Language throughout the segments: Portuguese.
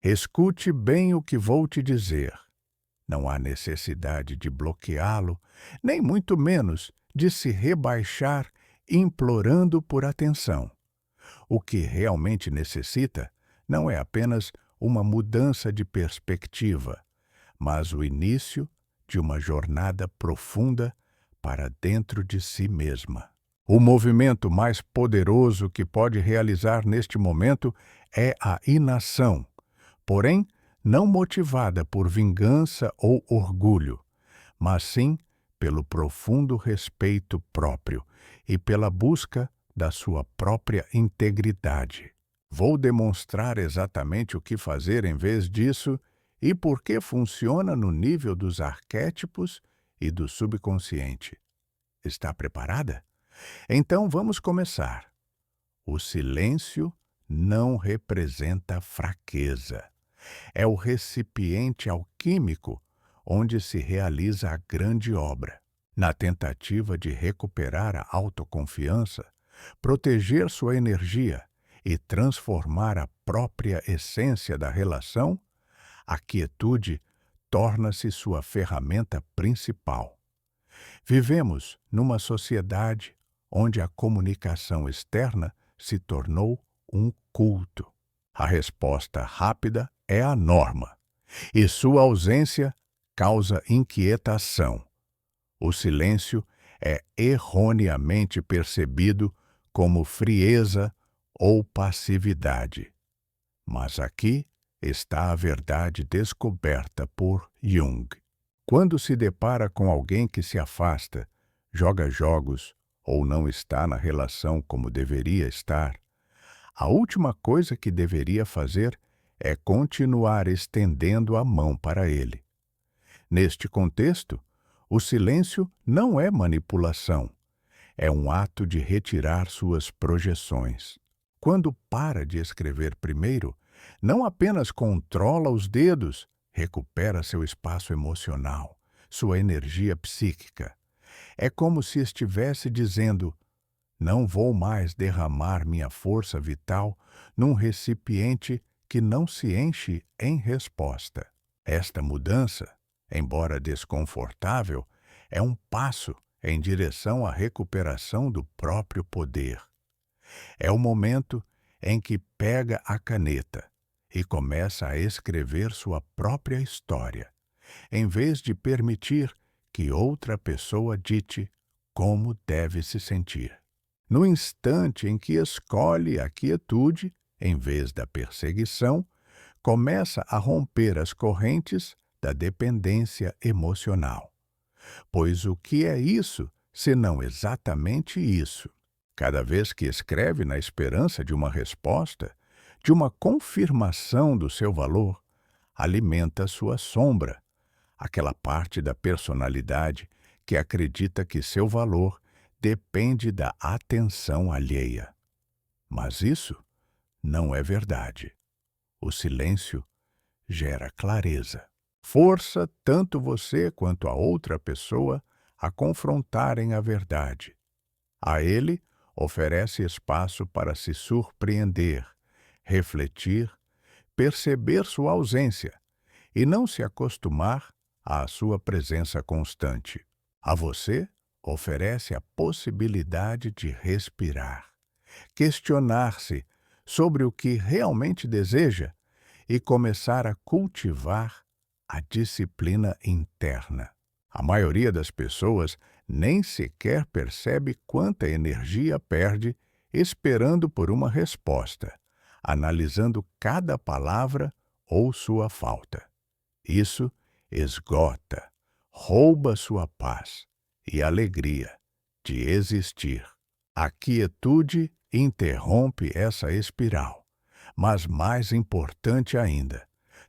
Escute bem o que vou te dizer. Não há necessidade de bloqueá-lo, nem muito menos de se rebaixar implorando por atenção. O que realmente necessita não é apenas uma mudança de perspectiva, mas o início de uma jornada profunda para dentro de si mesma. O movimento mais poderoso que pode realizar neste momento é a inação, porém não motivada por vingança ou orgulho, mas sim pelo profundo respeito próprio e pela busca da sua própria integridade. Vou demonstrar exatamente o que fazer em vez disso e por que funciona no nível dos arquétipos e do subconsciente. Está preparada? Então vamos começar. O silêncio não representa fraqueza. É o recipiente alquímico onde se realiza a grande obra. Na tentativa de recuperar a autoconfiança, proteger sua energia e transformar a própria essência da relação, a quietude torna-se sua ferramenta principal. Vivemos numa sociedade onde a comunicação externa se tornou um culto. A resposta rápida é a norma, e sua ausência causa inquietação. O silêncio é erroneamente percebido como frieza ou passividade. Mas aqui está a verdade descoberta por Jung. Quando se depara com alguém que se afasta, joga jogos ou não está na relação como deveria estar, a última coisa que deveria fazer é continuar estendendo a mão para ele. Neste contexto, o silêncio não é manipulação, é um ato de retirar suas projeções. Quando para de escrever primeiro, não apenas controla os dedos, recupera seu espaço emocional, sua energia psíquica. É como se estivesse dizendo: não vou mais derramar minha força vital num recipiente que não se enche em resposta. Esta mudança, embora desconfortável, é um passo em direção à recuperação do próprio poder. É o momento em que pega a caneta e começa a escrever sua própria história, em vez de permitir que outra pessoa dite como deve se sentir. No instante em que escolhe a quietude, em vez da perseguição, começa a romper as correntes da dependência emocional. Pois o que é isso, senão exatamente isso? Cada vez que escreve na esperança de uma resposta, de uma confirmação do seu valor, alimenta sua sombra, aquela parte da personalidade que acredita que seu valor depende da atenção alheia. Mas isso não é verdade. O silêncio gera clareza. Força tanto você quanto a outra pessoa a confrontarem a verdade. A ele oferece espaço para se surpreender, refletir, perceber sua ausência e não se acostumar à sua presença constante. A você oferece a possibilidade de respirar, questionar-se sobre o que realmente deseja e começar a cultivar a disciplina interna. A maioria das pessoas nem sequer percebe quanta energia perde esperando por uma resposta, analisando cada palavra ou sua falta. Isso esgota, rouba sua paz e alegria de existir. A quietude interrompe essa espiral, mas mais importante ainda,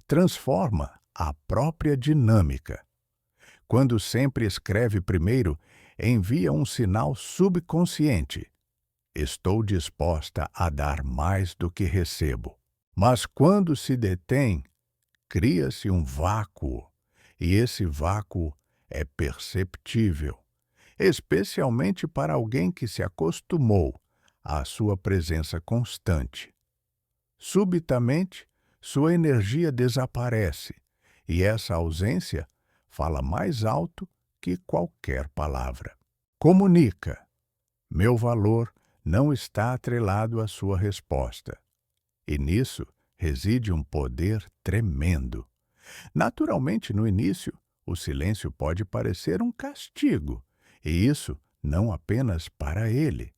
transforma a própria dinâmica. Quando sempre escreve primeiro, envia um sinal subconsciente. Estou disposta a dar mais do que recebo. Mas quando se detém, cria-se um vácuo, e esse vácuo é perceptível, especialmente para alguém que se acostumou à sua presença constante. Subitamente, sua energia desaparece, e essa ausência fala mais alto que qualquer palavra. Comunica: meu valor não está atrelado à sua resposta. E nisso reside um poder tremendo. Naturalmente, no início, o silêncio pode parecer um castigo, e isso não apenas para ele,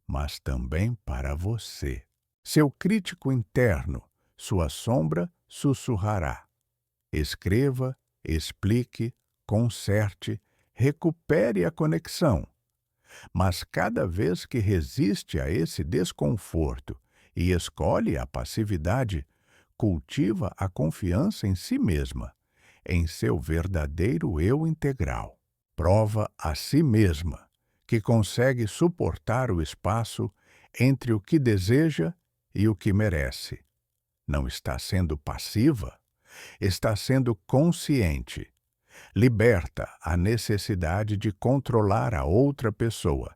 mas também para você. Seu crítico interno, sua sombra, sussurrará. Escreva, explique, conserte, recupere a conexão. Mas cada vez que resiste a esse desconforto e escolhe a passividade, cultiva a confiança em si mesma, em seu verdadeiro eu integral. Prova a si mesma que consegue suportar o espaço entre o que deseja e o que merece. Não está sendo passiva, está sendo consciente. Liberta a necessidade de controlar a outra pessoa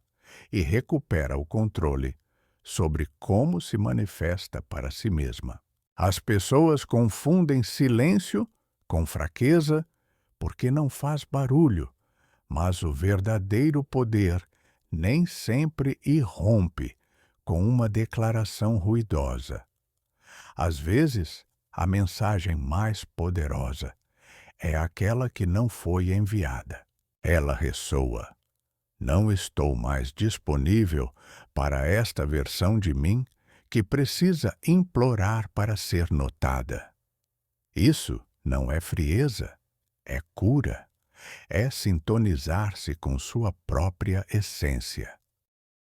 e recupera o controle sobre como se manifesta para si mesma. As pessoas confundem silêncio com fraqueza porque não faz barulho, mas o verdadeiro poder nem sempre irrompe com uma declaração ruidosa. Às vezes, a mensagem mais poderosa é aquela que não foi enviada. Ela ressoa: não estou mais disponível para esta versão de mim que precisa implorar para ser notada. Isso não é frieza, é cura, é sintonizar-se com sua própria essência.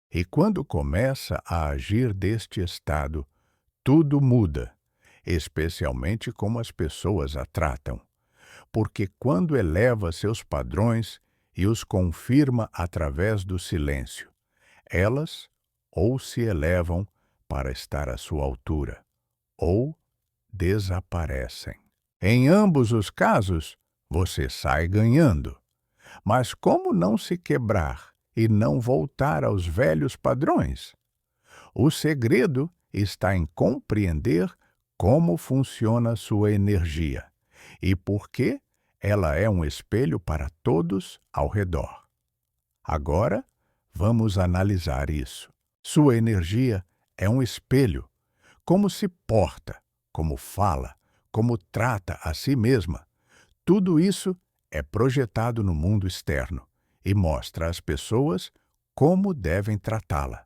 E quando começa a agir deste estado, tudo muda, especialmente como as pessoas a tratam. Porque quando eleva seus padrões e os confirma através do silêncio, elas ou se elevam para estar à sua altura, ou desaparecem. Em ambos os casos, você sai ganhando. Mas como não se quebrar e não voltar aos velhos padrões? O segredo está em compreender como funciona sua energia e por que ela é um espelho para todos ao redor. Agora, vamos analisar isso. Sua energia é um espelho. Como se porta, como fala, como trata a si mesma. Tudo isso é projetado no mundo externo e mostra às pessoas como devem tratá-la.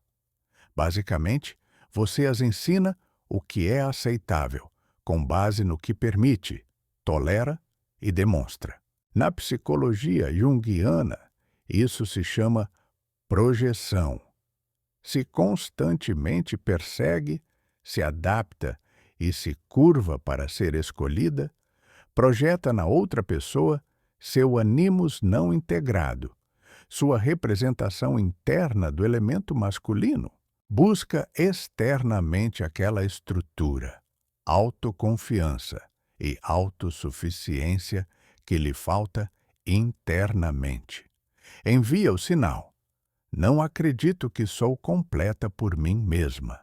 Basicamente, você as ensina o que é aceitável, com base no que permite, tolera e demonstra. Na psicologia junguiana, isso se chama projeção. Se constantemente persegue, se adapta e se curva para ser escolhida, projeta na outra pessoa seu animus não integrado, sua representação interna do elemento masculino. Busca externamente aquela estrutura, autoconfiança e autossuficiência que lhe falta internamente. Envia o sinal: não acredito que sou completa por mim mesma.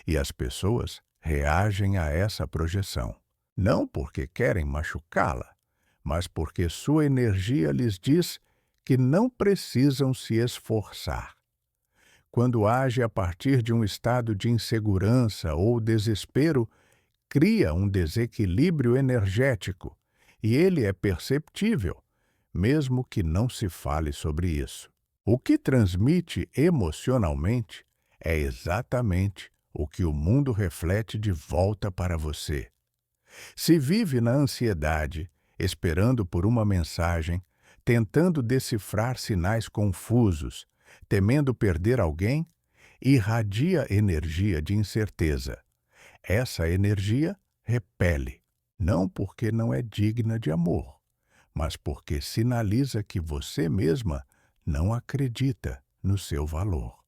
E as pessoas reagem a essa projeção, não porque querem machucá-la, mas porque sua energia lhes diz que não precisam se esforçar. Quando age a partir de um estado de insegurança ou desespero, cria um desequilíbrio energético, e ele é perceptível, mesmo que não se fale sobre isso. O que transmite emocionalmente é exatamente o que o mundo reflete de volta para você. Se vive na ansiedade, esperando por uma mensagem, tentando decifrar sinais confusos, temendo perder alguém, irradia energia de incerteza. Essa energia repele, não porque não é digna de amor, mas porque sinaliza que você mesma não acredita no seu valor.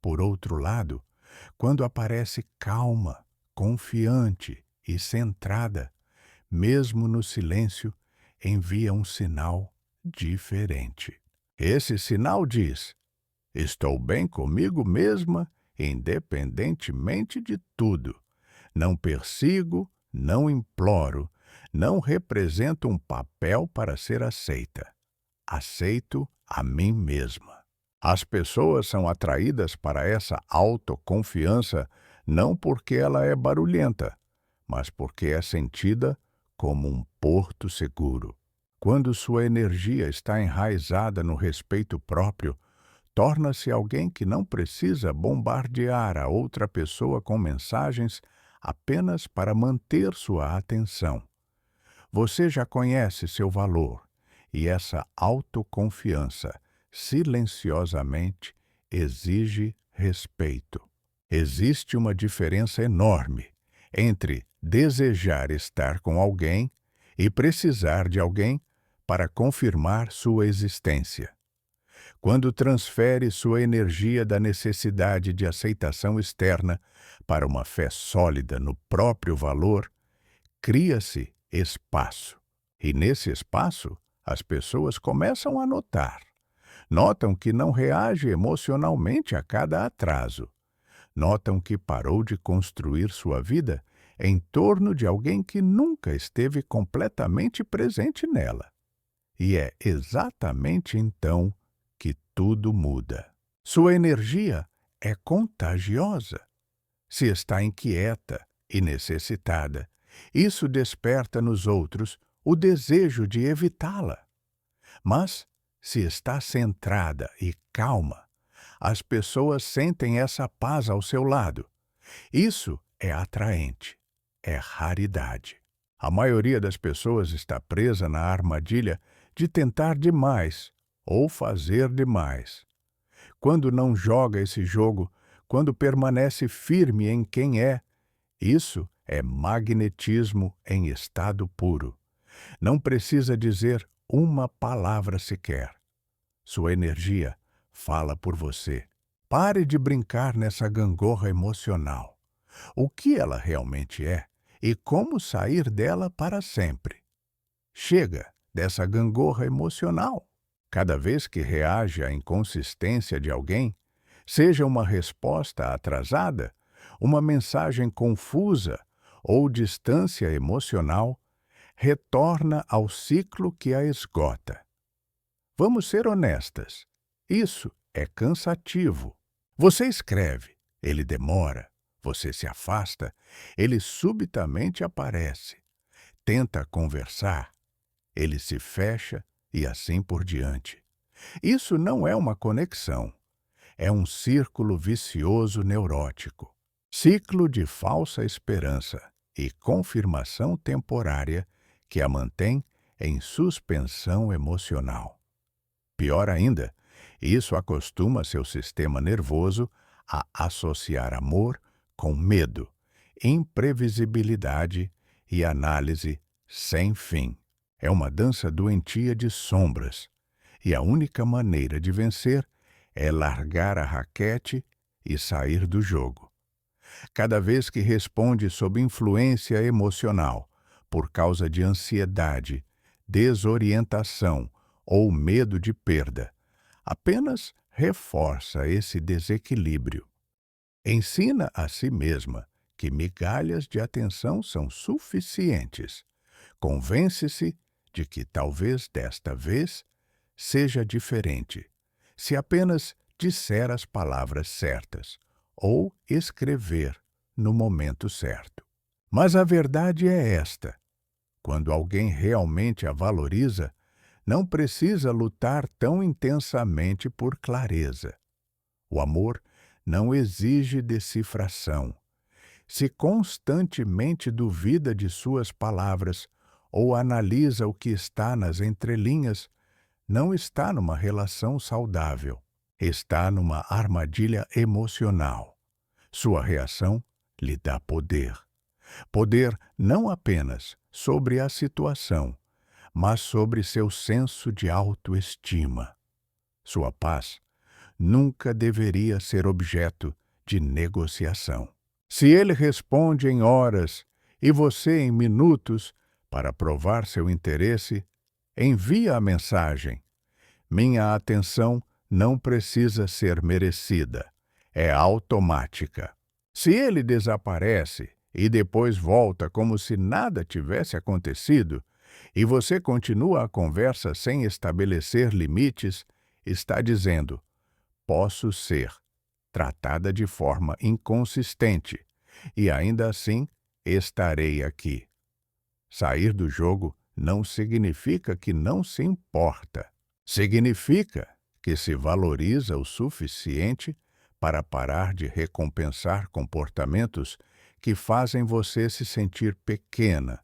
Por outro lado, quando aparece calma, confiante e centrada, mesmo no silêncio, envia um sinal diferente. Esse sinal diz: estou bem comigo mesma, independentemente de tudo. Não persigo, não imploro, não represento um papel para ser aceita. Aceito a mim mesma. As pessoas são atraídas para essa autoconfiança não porque ela é barulhenta, mas porque é sentida como um porto seguro. Quando sua energia está enraizada no respeito próprio, torna-se alguém que não precisa bombardear a outra pessoa com mensagens apenas para manter sua atenção. Você já conhece seu valor e essa autoconfiança, silenciosamente, exige respeito. Existe uma diferença enorme entre desejar estar com alguém e precisar de alguém para confirmar sua existência. Quando transfere sua energia da necessidade de aceitação externa para uma fé sólida no próprio valor, cria-se espaço. E nesse espaço, as pessoas começam a notar. Notam que não reage emocionalmente a cada atraso. Notam que parou de construir sua vida em torno de alguém que nunca esteve completamente presente nela. E é exatamente então que tudo muda. Sua energia é contagiosa. Se está inquieta e necessitada, isso desperta nos outros o desejo de evitá-la. Mas, se está centrada e calma, as pessoas sentem essa paz ao seu lado. Isso é atraente, é raridade. A maioria das pessoas está presa na armadilha de tentar demais ou fazer demais. Quando não joga esse jogo, quando permanece firme em quem é, isso é magnetismo em estado puro. Não precisa dizer uma palavra sequer. Sua energia fala por você. Pare de brincar nessa gangorra emocional. O que ela realmente é e como sair dela para sempre. Chega dessa gangorra emocional. Cada vez que reage à inconsistência de alguém, seja uma resposta atrasada, uma mensagem confusa ou distância emocional, retorna ao ciclo que a esgota. Vamos ser honestas. Isso é cansativo. Você escreve, ele demora. Você se afasta, ele subitamente aparece. Tenta conversar, ele se fecha e assim por diante. Isso não é uma conexão. É um círculo vicioso neurótico. Ciclo de falsa esperança e confirmação temporária que a mantém em suspensão emocional. Pior ainda, isso acostuma seu sistema nervoso a associar amor com medo, imprevisibilidade e análise sem fim. É uma dança doentia de sombras, e a única maneira de vencer é largar a raquete e sair do jogo. Cada vez que responde sob influência emocional, por causa de ansiedade, desorientação ou medo de perda, apenas reforça esse desequilíbrio. Ensina a si mesma que migalhas de atenção são suficientes. Convence-se de que talvez desta vez seja diferente, se apenas disser as palavras certas ou escrever no momento certo. Mas a verdade é esta: quando alguém realmente a valoriza, não precisa lutar tão intensamente por clareza. O amor não exige decifração. Se constantemente duvida de suas palavras ou analisa o que está nas entrelinhas, não está numa relação saudável. Está numa armadilha emocional. Sua reação lhe dá poder. Poder não apenas sobre a situação, mas sobre seu senso de autoestima. Sua paz nunca deveria ser objeto de negociação. Se ele responde em horas e você em minutos para provar seu interesse, envie a mensagem: minha atenção não precisa ser merecida, é automática. Se ele desaparece e depois volta como se nada tivesse acontecido, e você continua a conversa sem estabelecer limites, está dizendo: posso ser tratada de forma inconsistente, e ainda assim estarei aqui. Sair do jogo não significa que não se importa. Significa que se valoriza o suficiente para parar de recompensar comportamentos que fazem você se sentir pequena,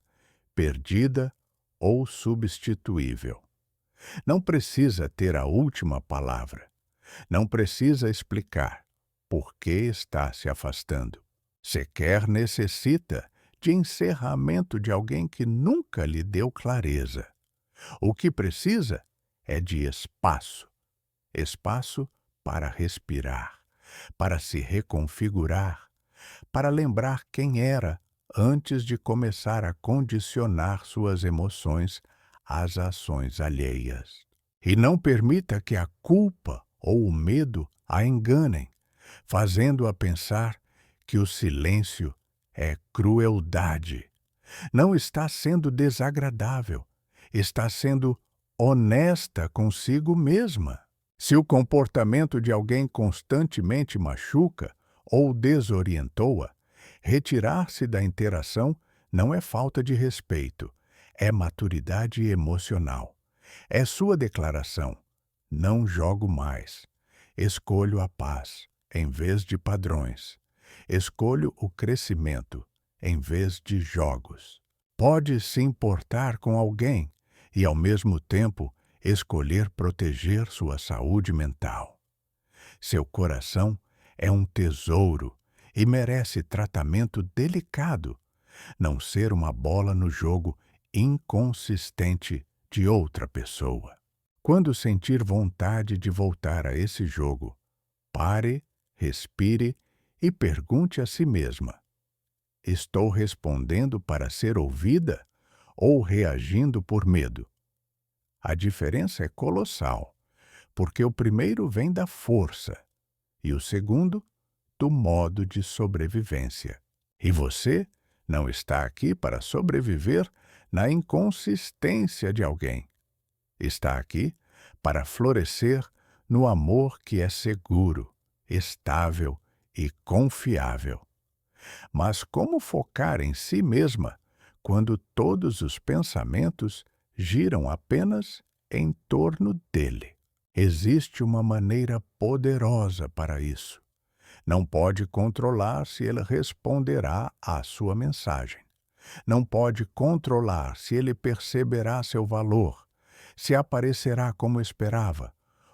perdida ou substituível. Não precisa ter a última palavra. Não precisa explicar por que está se afastando. Sequer necessita de encerramento de alguém que nunca lhe deu clareza. O que precisa é de espaço. Espaço para respirar, para se reconfigurar, para lembrar quem era antes de começar a condicionar suas emoções às ações alheias. E não permita que a culpa ou o medo a enganem, fazendo-a pensar que o silêncio é crueldade. Não está sendo desagradável, está sendo honesta consigo mesma. Se o comportamento de alguém constantemente machuca ou desorientou-a, retirar-se da interação não é falta de respeito, é maturidade emocional. É sua declaração: não jogo mais. Escolho a paz em vez de padrões. Escolho o crescimento em vez de jogos. Pode se importar com alguém e, ao mesmo tempo, escolher proteger sua saúde mental. Seu coração é um tesouro e merece tratamento delicado, não ser uma bola no jogo inconsistente de outra pessoa. Quando sentir vontade de voltar a esse jogo, pare, respire e pergunte a si mesma: estou respondendo para ser ouvida ou reagindo por medo? A diferença é colossal, porque o primeiro vem da força e o segundo do modo de sobrevivência. E você não está aqui para sobreviver na inconsistência de alguém. Está aqui para florescer no amor que é seguro, estável e confiável. Mas como focar em si mesma quando todos os pensamentos giram apenas em torno dele? Existe uma maneira poderosa para isso. Não pode controlar se ele responderá à sua mensagem. Não pode controlar se ele perceberá seu valor, se aparecerá como esperava,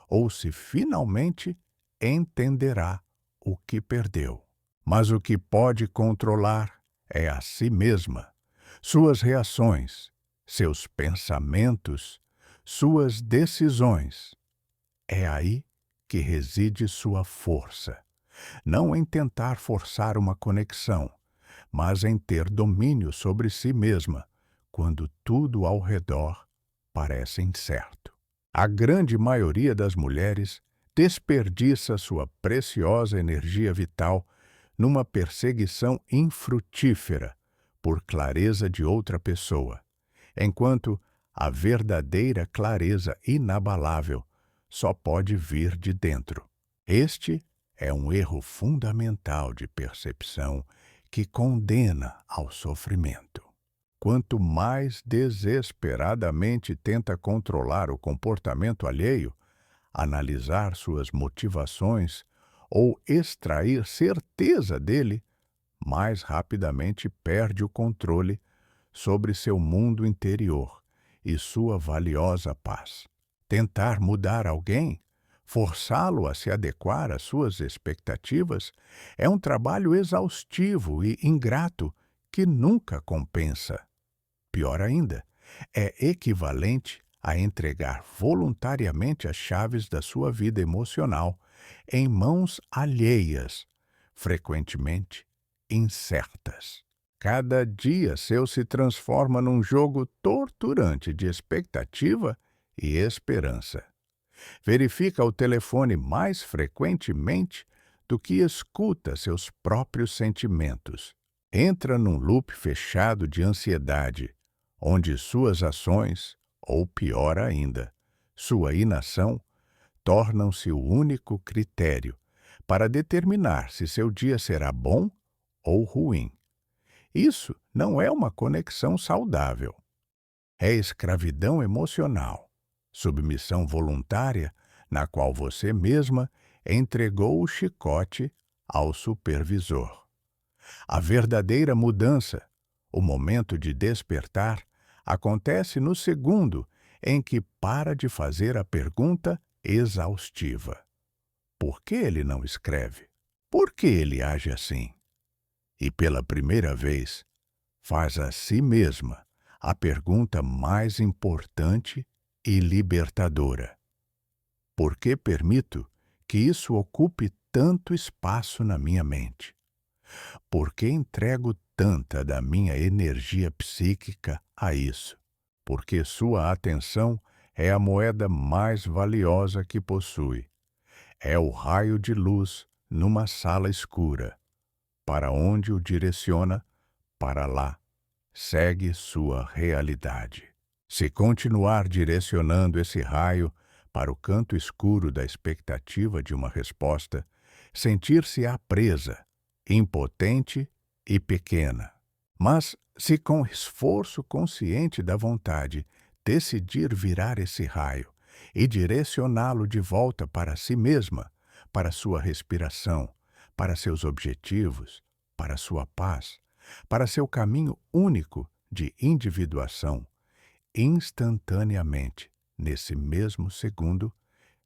ou se finalmente entenderá o que perdeu. Mas o que pode controlar é a si mesma, suas reações, seus pensamentos, suas decisões. É aí que reside sua força. Não em tentar forçar uma conexão, mas em ter domínio sobre si mesma, quando tudo ao redor parece incerto. A grande maioria das mulheres desperdiça sua preciosa energia vital numa perseguição infrutífera por clareza de outra pessoa, enquanto a verdadeira clareza inabalável só pode vir de dentro. Este é um erro fundamental de percepção que condena ao sofrimento. Quanto mais desesperadamente tenta controlar o comportamento alheio, analisar suas motivações ou extrair certeza dele, mais rapidamente perde o controle sobre seu mundo interior e sua valiosa paz. Tentar mudar alguém, forçá-lo a se adequar às suas expectativas, é um trabalho exaustivo e ingrato que nunca compensa. Pior ainda, é equivalente a entregar voluntariamente as chaves da sua vida emocional em mãos alheias, frequentemente incertas. Cada dia seu se transforma num jogo torturante de expectativa e esperança. Verifica o telefone mais frequentemente do que escuta seus próprios sentimentos. entra num loop fechado de ansiedade, onde suas ações, ou pior ainda, sua inação, tornam-se o único critério para determinar se seu dia será bom ou ruim. Isso não é uma conexão saudável. É escravidão emocional, submissão voluntária na qual você mesma entregou o chicote ao supervisor. A verdadeira mudança, o momento de despertar, acontece no segundo em que para de fazer a pergunta exaustiva: por que ele não escreve? Por que ele age assim? E pela primeira vez, faz a si mesma a pergunta mais importante e libertadora: por que permito que isso ocupe tanto espaço na minha mente? Por que entrego tanta da minha energia psíquica a isso? Porque sua atenção é a moeda mais valiosa que possui. É o raio de luz numa sala escura. Para onde o direciona, para lá segue sua realidade. Se continuar direcionando esse raio para o canto escuro da expectativa de uma resposta, sentir-se-á presa, impotente e pequena. Mas, se com esforço consciente da vontade decidir virar esse raio e direcioná-lo de volta para si mesma, para sua respiração, para seus objetivos, para sua paz, para seu caminho único de individuação, instantaneamente, nesse mesmo segundo,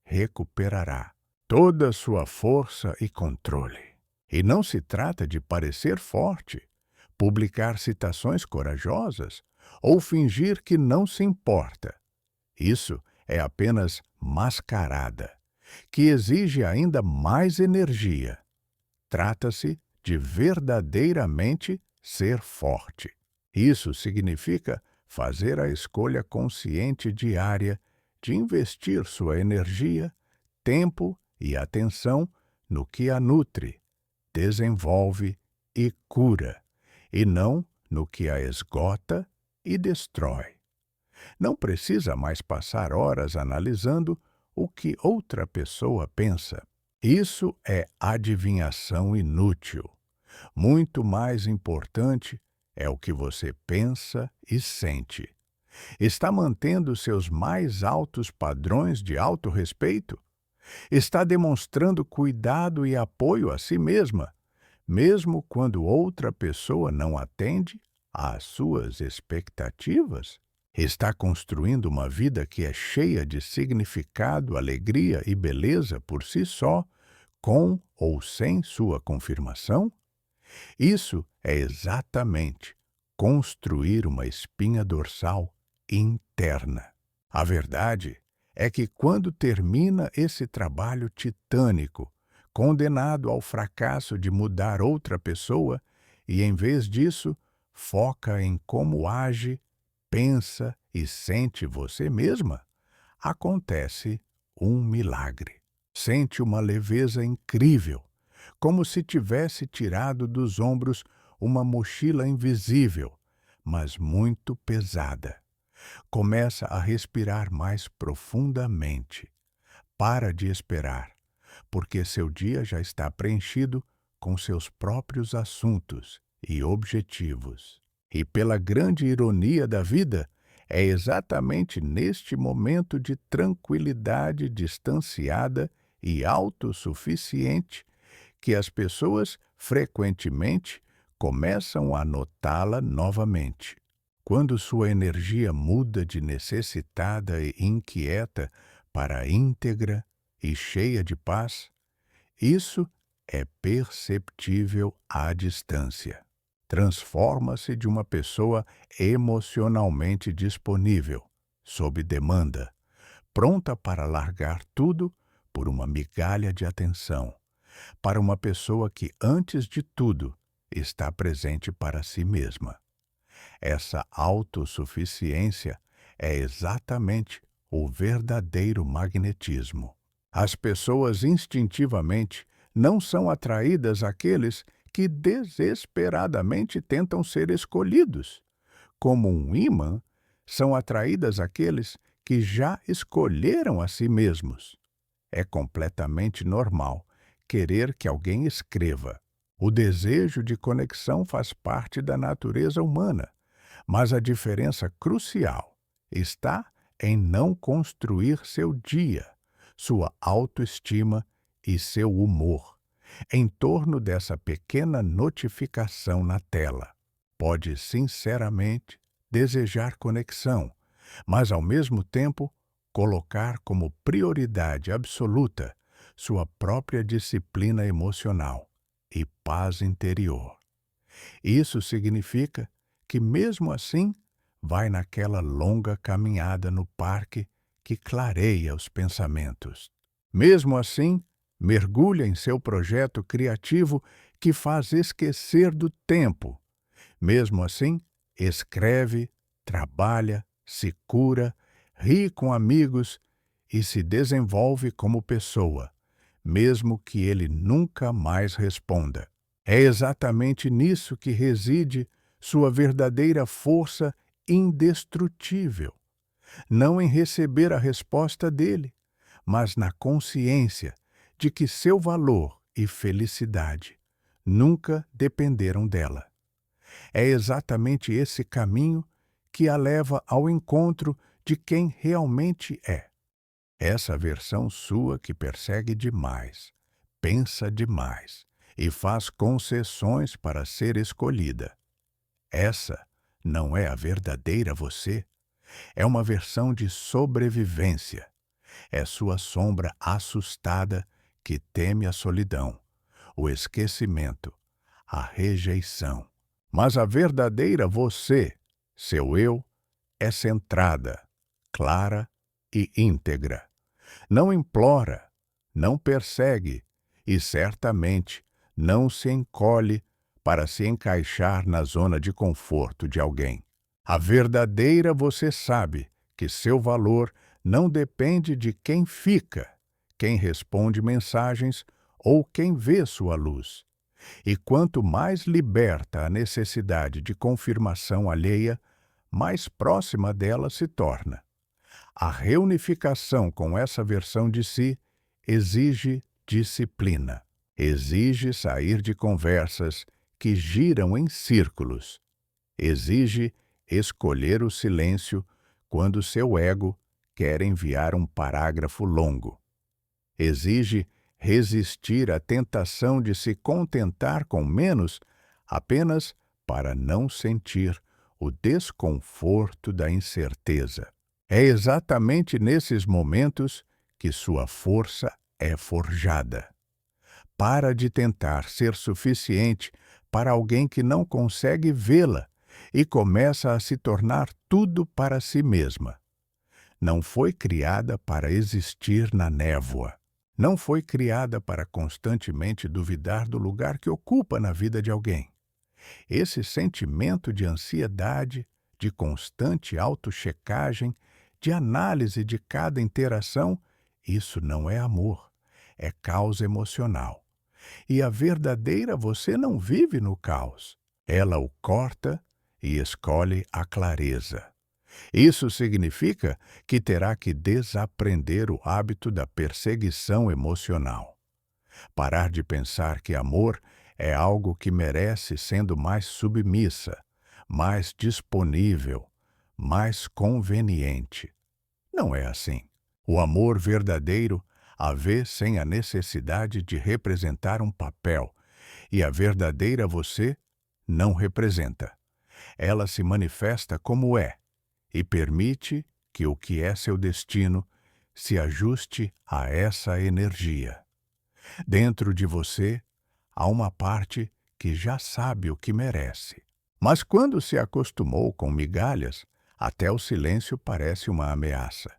recuperará toda sua força e controle. E não se trata de parecer forte, publicar citações corajosas ou fingir que não se importa. Isso é apenas mascarada, que exige ainda mais energia. Trata-se de verdadeiramente ser forte. Isso significa fazer a escolha consciente diária de investir sua energia, tempo e atenção no que a nutre, desenvolve e cura, e não no que a esgota e destrói. Não precisa mais passar horas analisando o que outra pessoa pensa. Isso é adivinhação inútil. Muito mais importante é o que você pensa e sente. Está mantendo seus mais altos padrões de autorrespeito? Está demonstrando cuidado e apoio a si mesma, mesmo quando outra pessoa não atende às suas expectativas? Está construindo uma vida que é cheia de significado, alegria e beleza por si só, com ou sem sua confirmação? Isso é exatamente construir uma espinha dorsal interna. A verdade é que quando termina esse trabalho titânico, condenado ao fracasso de mudar outra pessoa, e em vez disso, foca em como age, pensa e sente você mesma, acontece um milagre. Sente uma leveza incrível, como se tivesse tirado dos ombros uma mochila invisível, mas muito pesada. Começa a respirar mais profundamente. Para de esperar, porque seu dia já está preenchido com seus próprios assuntos e objetivos. E pela grande ironia da vida, é exatamente neste momento de tranquilidade distanciada e autossuficiente que as pessoas frequentemente começam a notá-la novamente. Quando sua energia muda de necessitada e inquieta para íntegra e cheia de paz, isso é perceptível à distância. Transforma-se de uma pessoa emocionalmente disponível, sob demanda, pronta para largar tudo por uma migalha de atenção, para uma pessoa que, antes de tudo, está presente para si mesma. Essa autossuficiência é exatamente o verdadeiro magnetismo. As pessoas instintivamente não são atraídas àqueles que desesperadamente tentam ser escolhidos. Como um imã, são atraídas aqueles que já escolheram a si mesmos. É completamente normal querer que alguém escreva. O desejo de conexão faz parte da natureza humana, mas a diferença crucial está em não construir seu dia, sua autoestima e seu humor em torno dessa pequena notificação na tela. Pode sinceramente desejar conexão, mas ao mesmo tempo colocar como prioridade absoluta sua própria disciplina emocional e paz interior. Isso significa que, mesmo assim, vai naquela longa caminhada no parque que clareia os pensamentos. Mesmo assim, mergulha em seu projeto criativo que faz esquecer do tempo. Mesmo assim, escreve, trabalha, se cura, ri com amigos e se desenvolve como pessoa, mesmo que ele nunca mais responda. É exatamente nisso que reside sua verdadeira força indestrutível. Não em receber a resposta dele, mas na consciência de que seu valor e felicidade nunca dependeram dela. É exatamente esse caminho que a leva ao encontro de quem realmente é. Essa versão sua que persegue demais, pensa demais e faz concessões para ser escolhida. Essa não é a verdadeira você. É uma versão de sobrevivência. É sua sombra assustada que teme a solidão, o esquecimento, a rejeição. Mas a verdadeira você, seu eu, é centrada, clara e íntegra. Não implora, não persegue e certamente não se encolhe para se encaixar na zona de conforto de alguém. A verdadeira você sabe que seu valor não depende de quem fica, quem responde mensagens ou quem vê sua luz. E quanto mais liberta a necessidade de confirmação alheia, mais próxima dela se torna. A reunificação com essa versão de si exige disciplina, exige sair de conversas que giram em círculos, exige escolher o silêncio quando seu ego quer enviar um parágrafo longo, exige resistir à tentação de se contentar com menos apenas para não sentir o desconforto da incerteza. É exatamente nesses momentos que sua força é forjada. Para de tentar ser suficiente para alguém que não consegue vê-la e começa a se tornar tudo para si mesma. Não foi criada para existir na névoa. Não foi criada para constantemente duvidar do lugar que ocupa na vida de alguém. Esse sentimento de ansiedade, de constante autochecagem, de análise de cada interação, isso não é amor, é caos emocional. E a verdadeira você não vive no caos. Ela o corta e escolhe a clareza. Isso significa que terá que desaprender o hábito da perseguição emocional. Parar de pensar que amor é algo que merece sendo mais submissa, mais disponível, mais conveniente. Não é assim. O amor verdadeiro a vê sem a necessidade de representar um papel, e a verdadeira você não representa. Ela se manifesta como é e permite que o que é seu destino se ajuste a essa energia. Dentro de você há uma parte que já sabe o que merece. Mas quando se acostumou com migalhas, até o silêncio parece uma ameaça.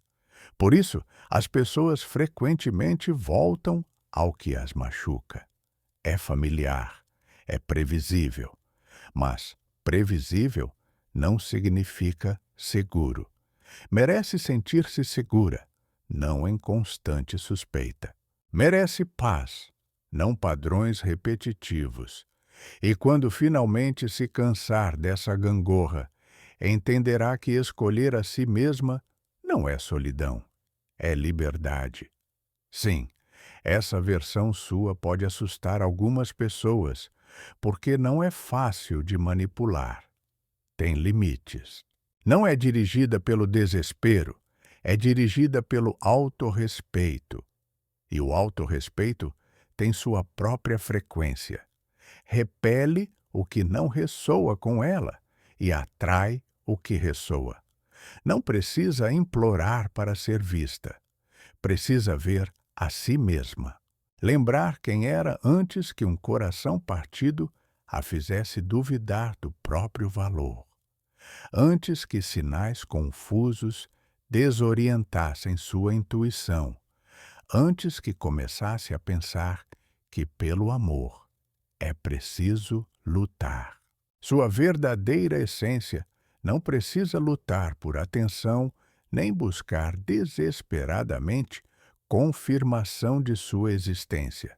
Por isso, as pessoas frequentemente voltam ao que as machuca. É familiar, é previsível. Mas previsível não significa seguro. Merece sentir-se segura, não em constante suspeita. Merece paz, não padrões repetitivos. E quando finalmente se cansar dessa gangorra, entenderá que escolher a si mesma não é solidão, é liberdade. Sim, essa versão sua pode assustar algumas pessoas, porque não é fácil de manipular. Tem limites. Não é dirigida pelo desespero, é dirigida pelo autorrespeito. E o autorrespeito tem sua própria frequência. Repele o que não ressoa com ela e atrai o que ressoa. Não precisa implorar para ser vista. Precisa ver a si mesma. Lembrar quem era antes que um coração partido a fizesse duvidar do próprio valor. Antes que sinais confusos desorientassem sua intuição. Antes que começasse a pensar que, pelo amor, é preciso lutar. Sua verdadeira essência não precisa lutar por atenção nem buscar desesperadamente confirmação de sua existência.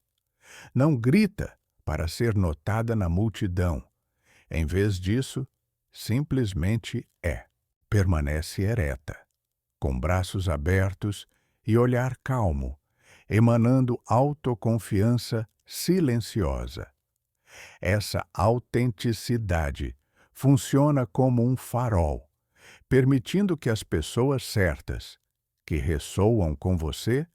Não grita para ser notada na multidão. Em vez disso, simplesmente é. Permanece ereta, com braços abertos e olhar calmo, emanando autoconfiança silenciosa. Essa autenticidade funciona como um farol, permitindo que as pessoas certas, que ressoam com você,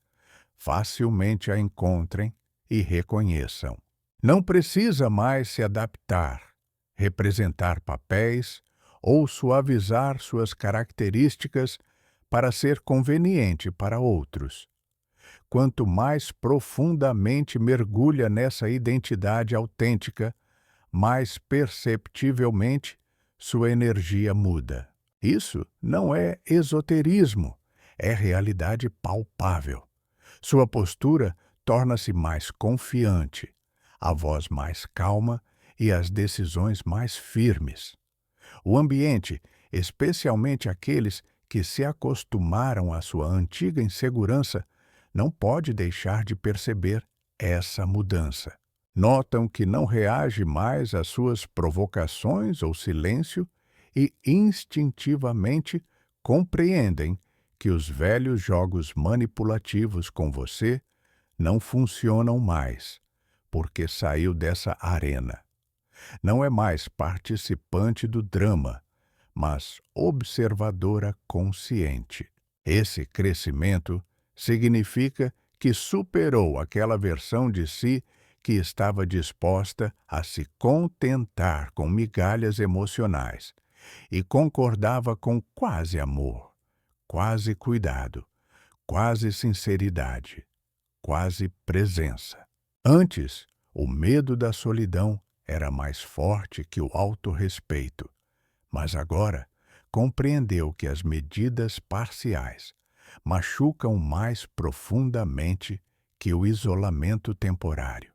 facilmente a encontrem e reconheçam. Não precisa mais se adaptar, representar papéis ou suavizar suas características para ser conveniente para outros. Quanto mais profundamente mergulha nessa identidade autêntica, mais perceptivelmente sua energia muda. Isso não é esoterismo, é realidade palpável. Sua postura torna-se mais confiante, a voz mais calma e as decisões mais firmes. O ambiente, especialmente aqueles que se acostumaram à sua antiga insegurança, não pode deixar de perceber essa mudança. Notam que não reage mais às suas provocações ou silêncio e instintivamente compreendem que os velhos jogos manipulativos com você não funcionam mais, porque saiu dessa arena. Não é mais participante do drama, mas observadora consciente. Esse crescimento significa que superou aquela versão de si que estava disposta a se contentar com migalhas emocionais e concordava com quase amor, quase cuidado, quase sinceridade, quase presença. Antes, o medo da solidão era mais forte que o autorrespeito, mas agora compreendeu que as medidas parciais machucam mais profundamente que o isolamento temporário.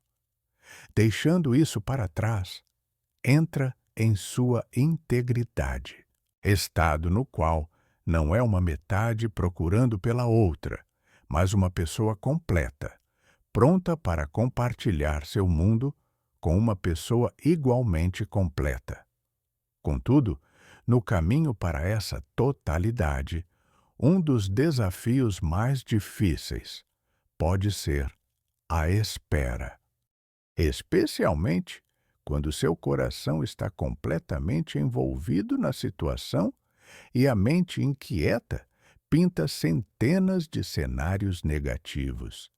Deixando isso para trás, entra em sua integridade, estado no qual não é uma metade procurando pela outra, mas uma pessoa completa, pronta para compartilhar seu mundo com uma pessoa igualmente completa. Contudo, no caminho para essa totalidade, um dos desafios mais difíceis pode ser a espera, especialmente quando seu coração está completamente envolvido na situação e a mente inquieta pinta centenas de cenários negativos.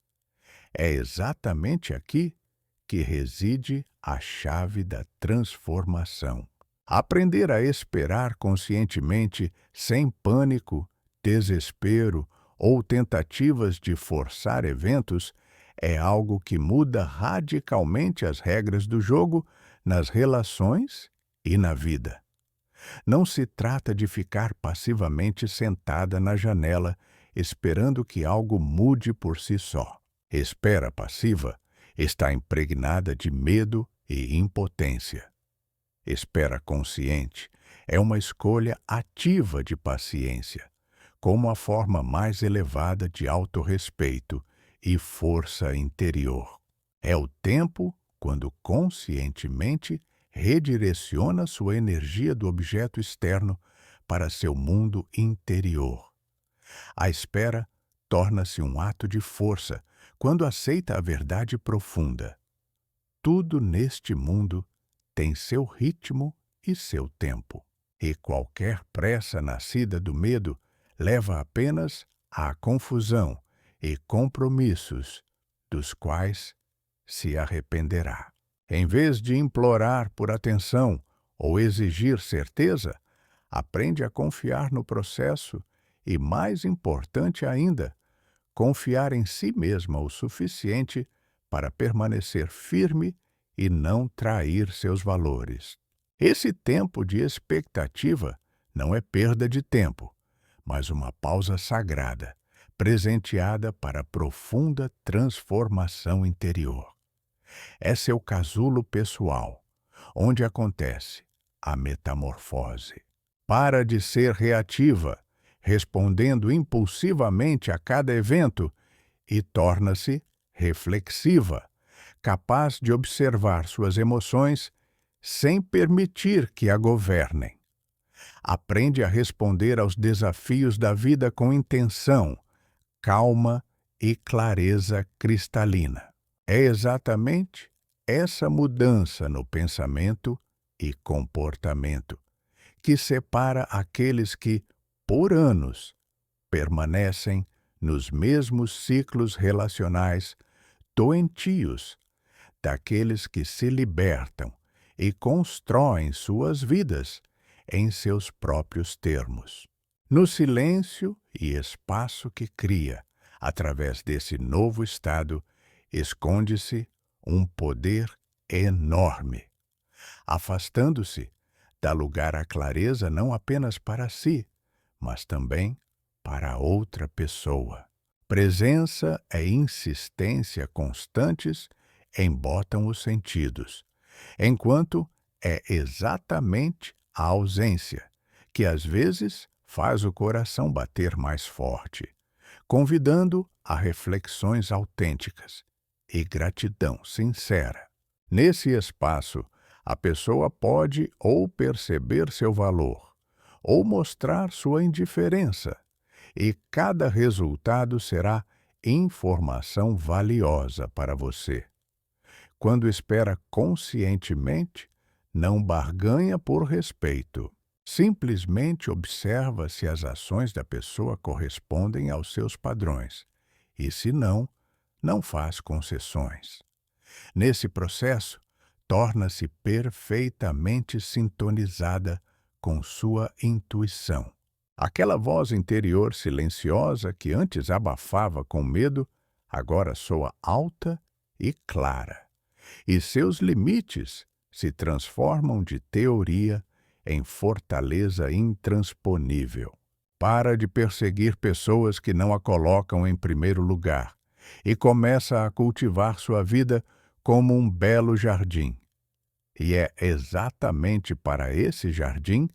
É exatamente aqui que reside a chave da transformação. Aprender a esperar conscientemente, sem pânico, desespero ou tentativas de forçar eventos, é algo que muda radicalmente as regras do jogo nas relações e na vida. Não se trata de ficar passivamente sentada na janela, esperando que algo mude por si só. Espera passiva está impregnada de medo e impotência. Espera consciente é uma escolha ativa de paciência, como a forma mais elevada de autorrespeito e força interior. É o tempo quando conscientemente redireciona sua energia do objeto externo para seu mundo interior. A espera torna-se um ato de força quando aceita a verdade profunda. Tudo neste mundo tem seu ritmo e seu tempo, e qualquer pressa nascida do medo leva apenas à confusão e compromissos dos quais se arrependerá. Em vez de implorar por atenção ou exigir certeza, aprende a confiar no processo e, mais importante ainda, confiar em si mesma o suficiente para permanecer firme e não trair seus valores. Esse tempo de expectativa não é perda de tempo, mas uma pausa sagrada, presenteada para profunda transformação interior. É seu casulo pessoal, onde acontece a metamorfose. Para de ser reativa, respondendo impulsivamente a cada evento, e torna-se reflexiva, capaz de observar suas emoções sem permitir que a governem. Aprende a responder aos desafios da vida com intenção, calma e clareza cristalina. É exatamente essa mudança no pensamento e comportamento que separa aqueles que, por anos, permanecem nos mesmos ciclos relacionais doentios daqueles que se libertam e constroem suas vidas em seus próprios termos. No silêncio e espaço que cria, através desse novo estado, esconde-se um poder enorme. Afastando-se, dá lugar à clareza não apenas para si, mas também para outra pessoa. Presença e insistência constantes embotam os sentidos, enquanto é exatamente a ausência que às vezes faz o coração bater mais forte, convidando a reflexões autênticas e gratidão sincera. Nesse espaço, a pessoa pode ou perceber seu valor, ou mostrar sua indiferença, e cada resultado será informação valiosa para você. Quando espera conscientemente, não barganha por respeito. Simplesmente observa se as ações da pessoa correspondem aos seus padrões, e se não, não faz concessões. Nesse processo, torna-se perfeitamente sintonizada com sua intuição. Aquela voz interior silenciosa que antes abafava com medo, agora soa alta e clara, e seus limites se transformam de teoria em fortaleza intransponível. Para de perseguir pessoas que não a colocam em primeiro lugar e começa a cultivar sua vida como um belo jardim. E é exatamente para esse jardim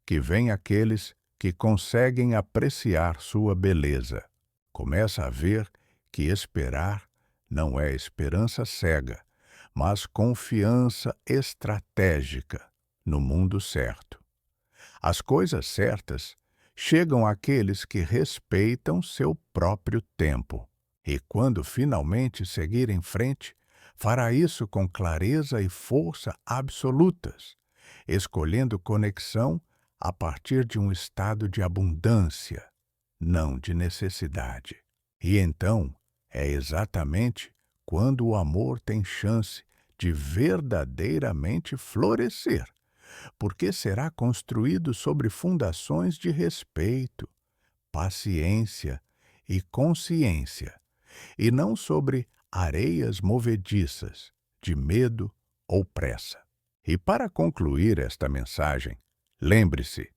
que vêm aqueles que conseguem apreciar sua beleza. Começa a ver que esperar não é esperança cega, mas confiança estratégica no mundo certo. As coisas certas chegam àqueles que respeitam seu próprio tempo. E quando finalmente seguir em frente, fará isso com clareza e força absolutas, escolhendo conexão a partir de um estado de abundância, não de necessidade. E então, é exatamente quando o amor tem chance de verdadeiramente florescer, porque será construído sobre fundações de respeito, paciência e consciência, e não sobre areias movediças de medo ou pressa. E para concluir esta mensagem, lembre-se,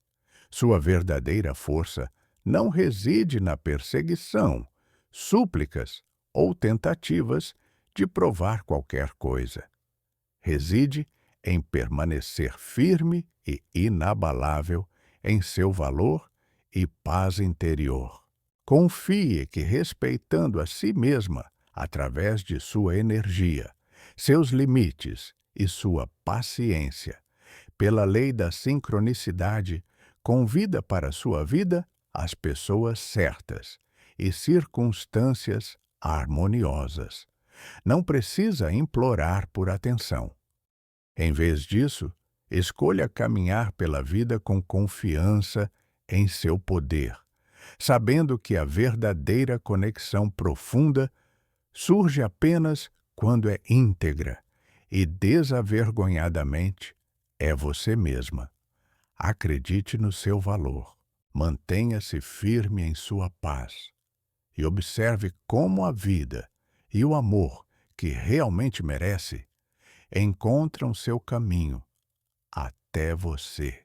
sua verdadeira força não reside na perseguição, súplicas ou tentativas de provar qualquer coisa. Reside em permanecer firme e inabalável em seu valor e paz interior. Confie que, respeitando a si mesma através de sua energia, seus limites e sua paciência. Pela lei da sincronicidade, convida para sua vida as pessoas certas e circunstâncias harmoniosas. Não precisa implorar por atenção. Em vez disso, escolha caminhar pela vida com confiança em seu poder, sabendo que a verdadeira conexão profunda surge apenas quando é íntegra e desavergonhadamente é você mesma. Acredite no seu valor, mantenha-se firme em sua paz e observe como a vida e o amor que realmente merece encontram seu caminho até você.